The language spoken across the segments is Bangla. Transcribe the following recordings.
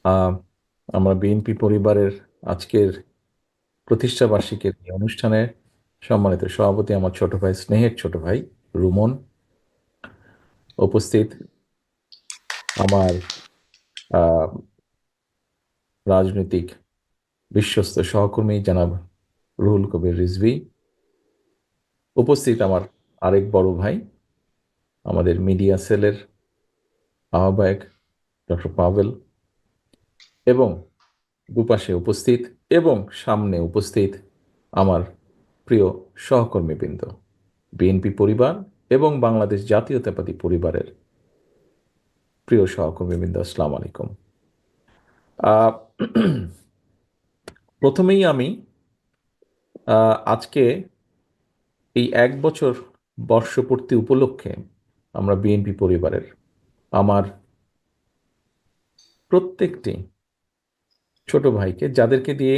আহ, আমরা বিএনপি পরিবারের আজকের প্রতিষ্ঠা বার্ষিকীর এই অনুষ্ঠানে সম্মানিত সভাপতি, আমার ছোট ভাই, স্নেহের ছোট ভাই রুমন উপস্থিত, আমার আহ, রাজনৈতিক বিশ্বস্ত সহকর্মী জনাব রুহুল কবির রিজভী উপস্থিত, আমার আরেক বড় ভাই, আমাদের মিডিয়া সেলের আহ্বায়ক ডক্টর পাভেল, এবং দুপাশে উপস্থিত এবং সামনে উপস্থিত আমার প্রিয় সহকর্মীবৃন্দ, বিএনপি পরিবার এবং বাংলাদেশ জাতীয়তাবাদী পরিবারের প্রিয় সহকর্মীবৃন্দ, আসসালামু আলাইকুম। আহ, প্রথমেই আমি আজকে এই 1 বছর বর্ষপূর্তি উপলক্ষে আমরা বিএনপি পরিবারের আমার প্রত্যেকটি ছোট ভাইকে, যাদেরকে দিয়ে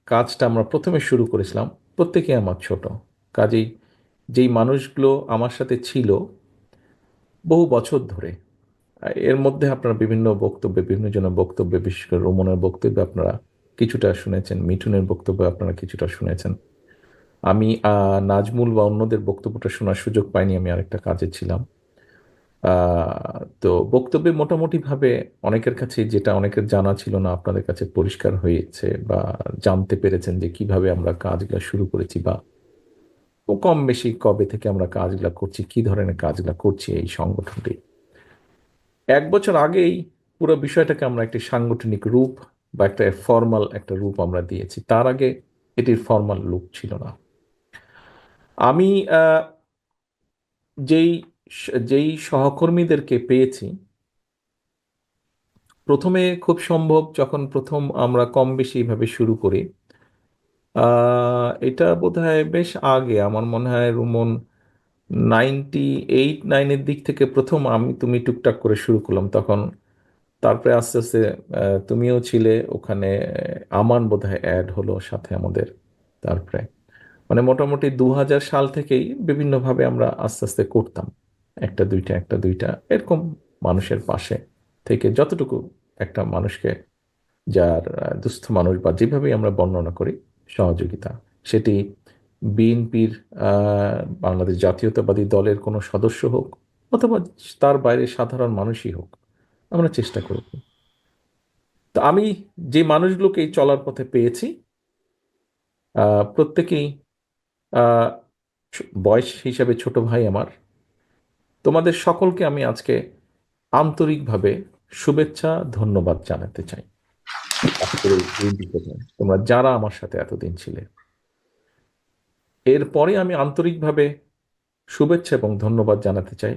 কাজটা আমরা প্রথমে শুরু করেছিলাম, প্রত্যেকে আমার ছোট, কাজেই যেই মানুষগুলো আমার সাথে ছিল বহু বছর ধরে, এর মধ্যে আপনারা বিভিন্ন বক্তব্যে, বিভিন্ন জনের বক্তব্যে, বিশেষ করে রোমনের বক্তব্যে আপনারা কিছুটা শুনেছেন, মিঠুনের বক্তব্য আপনারা কিছুটা শুনেছেন। আমি নাজমুল বা অন্যদের বক্তব্যটা শোনার সুযোগ পাইনি, আমি আরেকটা কাজে ছিলাম। তো বক্তব্যে মোটামুটি ভাবে অনেকের কাছে, যেটা অনেকের জানা ছিল না, আপনাদের কাছে পরিষ্কার হয়েছে বা জানতে পেরেছেন যে কিভাবে আমরা কাজগুলো শুরু করেছি, বা কম বেশি কবে থেকে আমরা কাজগুলো করছি, কি ধরনের কাজগুলো করছি এই সংগঠনটি। 1 বছর আগেই পুরো বিষয়টাকে আমরা একটি সাংগঠনিক রূপ বা একটা ফর্মাল একটা রূপ আমরা দিয়েছি, তার আগে এটির ফর্মাল রূপ ছিল না। আমি যেই যেই সহকর্মীদেরকে পেয়েছি, প্রথমে খুব সম্ভব যখন প্রথম আমরা কম বেশি এইভাবে শুরু করি, এটা বোধহয় বেশ আগে, আমার মনে হয় রুমন 98-99-এর দিক থেকে প্রথম আমি তুমি টুকটাক করে শুরু করলাম তখন। তারপরে আস্তে আস্তে তুমিও ছিলে ওখানে, আমান বোধহয় অ্যাড হলো সাথে আমাদের। তারপরে মানে মোটামুটি 2000 সাল থেকেই বিভিন্নভাবে আমরা আস্তে আস্তে করতাম, একটা দুইটা একটা দুইটা এরকম, মানুষের পাশে থেকে যতটুকু একটা মানুষকে, যার দুস্থ মানুষ বা যেভাবেই আমরা বর্ণনা করি, সহযোগিতা, সেটি বিএনপির বাংলাদেশ জাতীয়তাবাদী দলের কোনো সদস্য হোক অথবা তার বাইরে সাধারণ মানুষই হোক, আমরা চেষ্টা করেছি। তো আমি যে মানুষগুলোকে এই চলার পথে পেয়েছি, প্রত্যেকেই আহ, বয়স হিসাবে ছোট ভাই আমার। তোমাদের সকলকে আমি আজকে আন্তরিকভাবে শুভেচ্ছা, ধন্যবাদ জানাতে চাই আজকের এই দিনটাতে, তোমরা যারা আমার সাথে এতদিন ছিলে। এরপরে আমি আন্তরিকভাবে শুভেচ্ছা এবং ধন্যবাদ জানাতে চাই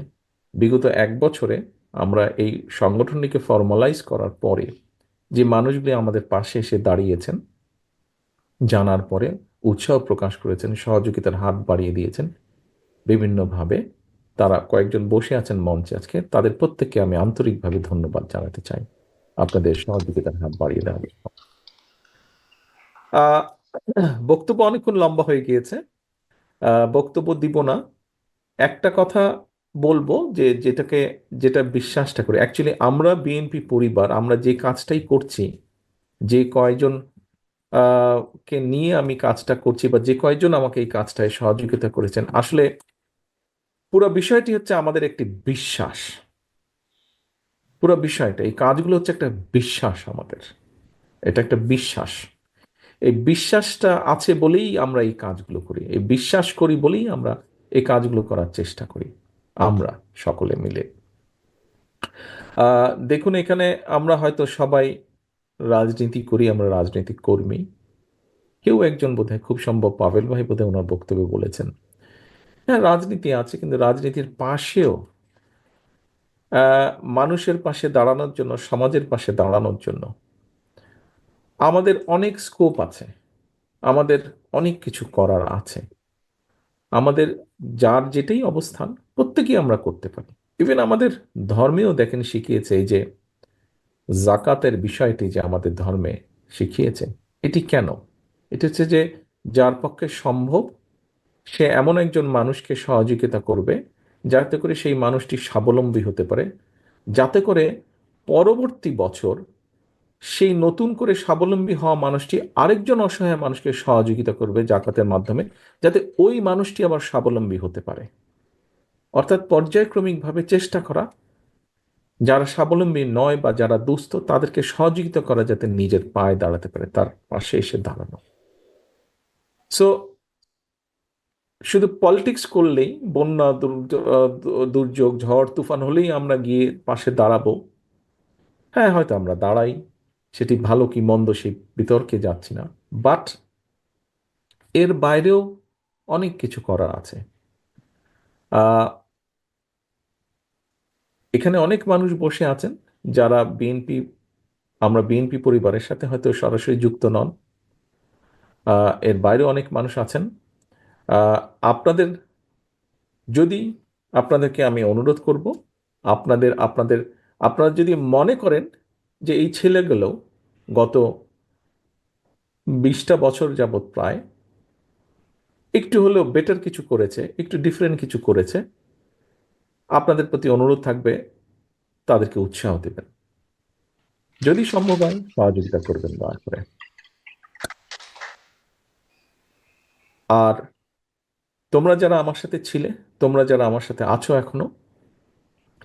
বিগত 1 বছরে আমরা এই সংগঠনটিকে ফর্মালাইজ করার পরে যে মানুষগুলি আমাদের পাশে এসে দাঁড়িয়েছেন, জানার পরে উৎসাহ প্রকাশ করেছেন, সহযোগিতার হাত বাড়িয়ে দিয়েছেন বিভিন্নভাবে, তারা কয়েকজন বসে আছেন মঞ্চে আজকে, তাদের প্রত্যেককে আমি আন্তরিকভাবে ধন্যবাদ জানাতে চাই আপনাদের সহযোগিতার হাত বাড়িয়ে দেওয়ার জন্য। আহ, বক্তব্য অনেকক্ষণ লম্বা হয়ে গিয়েছে, বক্তব্য দিব না। একটা কথা বলবো যে যেটা বিশ্বাসটা করি, অ্যাকচুয়ালি আমরা বিএনপি পরিবার, আমরা যে কাজটাই করছি, যে কয়জন কে নিয়ে আমি কাজটা করছি বা যে কয়জন আমাকে এই কাজটায় সহযোগিতা করেছেন, আসলে পুরো বিষয়টি হচ্ছে আমাদের একটি বিশ্বাস। পুরো বিষয়টা, এই কাজগুলো হচ্ছে একটা বিশ্বাস আমাদের, এটা একটা বিশ্বাস। এই বিশ্বাসটা আছে বলেই আমরা এই কাজগুলো করি, এই বিশ্বাস করি বলেই আমরা এই কাজগুলো করার চেষ্টা করি, আমরা সকলে মিলে। দেখুন, এখানে আমরা হয়তো সবাই রাজনীতি করি, আমরা রাজনৈতিক কর্মী। কেউ একজন বোধহয়, খুব সম্ভব পাভেল ভাই বোধহয় ওনার বক্তব্যে বলেছেন, হ্যাঁ রাজনীতি আছে, কিন্তু রাজনীতির পাশেও আহ, মানুষের পাশে দাঁড়ানোর জন্য, সমাজের পাশে দাঁড়ানোর জন্য আমাদের অনেক স্কোপ আছে, আমাদের অনেক কিছু করার আছে। আমাদের যার যেটাই অবস্থান, প্রত্যেকেই আমরা করতে পারি। ইভেন আমাদের ধর্মেও দেখেন শিখিয়েছে, এই যে জাকাতের বিষয়টি যে আমাদের ধর্মে শিখিয়েছে, এটি কেন? এটা হচ্ছে যে যার পক্ষে সম্ভব সে এমন একজন মানুষকে সহযোগিতা করবে যাতে করে সেই মানুষটি স্বাবলম্বী হতে পারে, যাতে করে পরবর্তী বছর সেই নতুন করে স্বাবলম্বী হওয়া মানুষটি আরেকজন অসহায় মানুষকে সহযোগিতা করবে জাকাতের মাধ্যমে, যাতে ওই মানুষটি আবার স্বাবলম্বী হতে পারে। অর্থাৎ পর্যায়ক্রমিকভাবে চেষ্টা করা, যারা স্বাবলম্বী নয় বা যারা দুস্থ তাদেরকে সহযোগিতা করা যাতে নিজের পায়ে দাঁড়াতে পারে, তার পাশে এসে দাঁড়ানো। সো শুধু পলিটিক্স করলেই, বন্যা দুর্যোগ ঝড় তুফান হলেই আমরা গিয়ে পাশে দাঁড়াবো, হ্যাঁ হয়তো আমরা দাঁড়াই, সেটি ভালো কি মন্দ সেই বিতর্কে যাচ্ছি না, বাট এর বাইরেও অনেক কিছু করার আছে। আহ, এখানে অনেক মানুষ বসে আছেন যারা বিএনপি, আমরা বিএনপি পরিবারের সাথে হয়তো সরাসরি যুক্ত নন। এর বাইরে অনেক মানুষ আছেন। আহ, আপনাদের, যদি, আপনাদেরকে আমি অনুরোধ করব, আপনাদের আপনাদের আপনারা যদি মনে করেন যে এই ছেলেগুলো গত 20টা বছর যাবৎ প্রায় একটু হলেও বেটার কিছু করেছে, একটু ডিফারেন্ট কিছু করেছে, আপনাদের প্রতি অনুরোধ থাকবে তাদেরকে উৎসাহ দেবেন, যদি সম্ভব হয় সহযোগিতা করবেন দয়া করে। আর তোমরা যারা আমার সাথে ছিলে, তোমরা যারা আমার সাথে আছো এখনো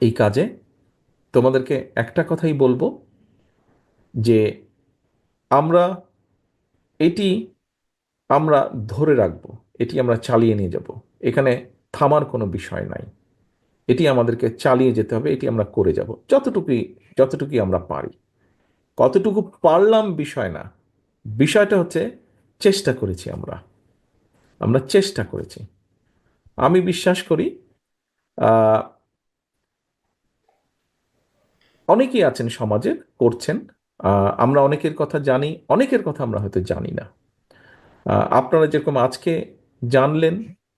এই কাজে, তোমাদেরকে একটা কথাই বলবো যে আমরা এটি আমরা ধরে রাখবো, এটি আমরা চালিয়ে নিয়ে যাব, এখানে থামার কোনো বিষয় নাই। এটি আমাদেরকে চালিয়ে যেতে হবে, এটি আমরা করে যাব যতটুকুই, যতটুকুই আমরা পারি। কতটুকু পারলাম বিষয় না, বিষয়টা হচ্ছে চেষ্টা করেছি আমরা, আমরা চেষ্টা করেছি। আমি বিশ্বাস করি আহ, অনেকেই আছেন সমাজের করছেন, আমরা অনেকের কথা জানি, অনেকের কথা আমরা হয়তো জানি না। আপনারা যেরকম আজকে জানলেন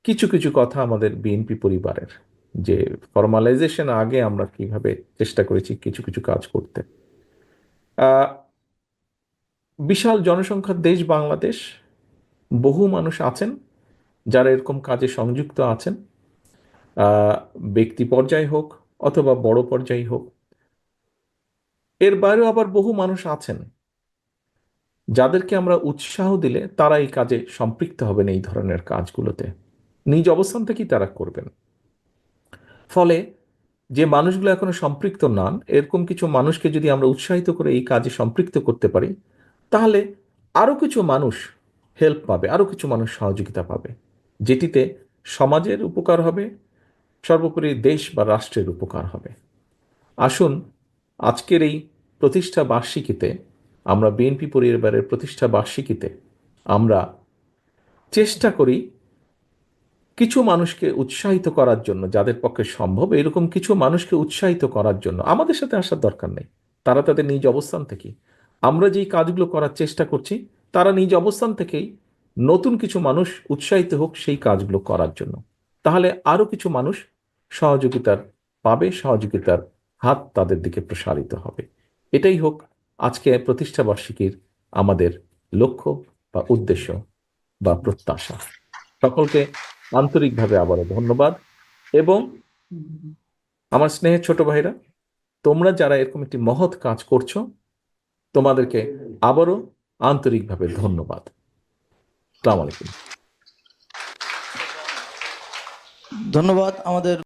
কিছু কিছু কথা আমাদের বিএনপি পরিবারের, যে ফর্মালাইজেশন আগে আমরা কিভাবে চেষ্টা করেছি কিছু কিছু কাজ করতে। আহ, বিশাল জনসংখ্যার দেশ বাংলাদেশ, বহু মানুষ আছেন যারা এরকম কাজে সংযুক্ত আছেন, আহ, ব্যক্তি পর্যায়ে হোক অথবা বড় পর্যায়ে হোক। এর বাইরেও আবার বহু মানুষ আছেন যাদেরকে আমরা উৎসাহ দিলে তারা এই কাজে সম্পৃক্ত হবেন, এই ধরনের কাজগুলোতে নিজ অবস্থান থেকেই তারা করবেন। ফলে যে মানুষগুলো এখনো সম্পৃক্ত নন, এরকম কিছু মানুষকে যদি আমরা উৎসাহিত করে এই কাজে সম্পৃক্ত করতে পারি, তাহলে আরো কিছু মানুষ হেল্প পাবে, আরো কিছু মানুষ সহযোগিতা পাবে, যেটিতে সমাজের উপকার হবে, সর্বোপরি দেশ বা রাষ্ট্রের উপকার হবে। আসুন আজকের এই প্রতিষ্ঠা বার্ষিকীতে, আমরা বিএনপি পরিবারের প্রতিষ্ঠা বার্ষিকীতে আমরা চেষ্টা করি কিছু মানুষকে উৎসাহিত করার জন্য, যাদের পক্ষে সম্ভব এরকম কিছু মানুষকে উৎসাহিত করার জন্য। আমাদের সাথে আসার দরকার নেই, তারা তাদের নিজ অবস্থান থেকে, আমরা যেই কাজগুলো করার চেষ্টা করছি তারা নিজ অবস্থান থেকেই নতুন কিছু মানুষ উৎসাহিত হোক সেই কাজগুলো করার জন্য। তাহলে আরো কিছু মানুষ সহযোগিতার পাবে, সহযোগিতার হাত তাদের দিকে প্রসারিত হবে। এটাই হোক আজকে প্রতিষ্ঠা বার্ষিকীর আমাদের লক্ষ্য বা উদ্দেশ্য বা প্রত্যাশা। সকলকে আন্তরিকভাবে আবারও ধন্যবাদ। এবং আমার স্নেহের ছোট ভাইরা, তোমরা যারা এরকম একটি মহৎ কাজ করছো, তোমাদেরকে আবারও আন্তরিকভাবে ধন্যবাদ। আসসালামু আলাইকুম। ধন্যবাদ আমাদের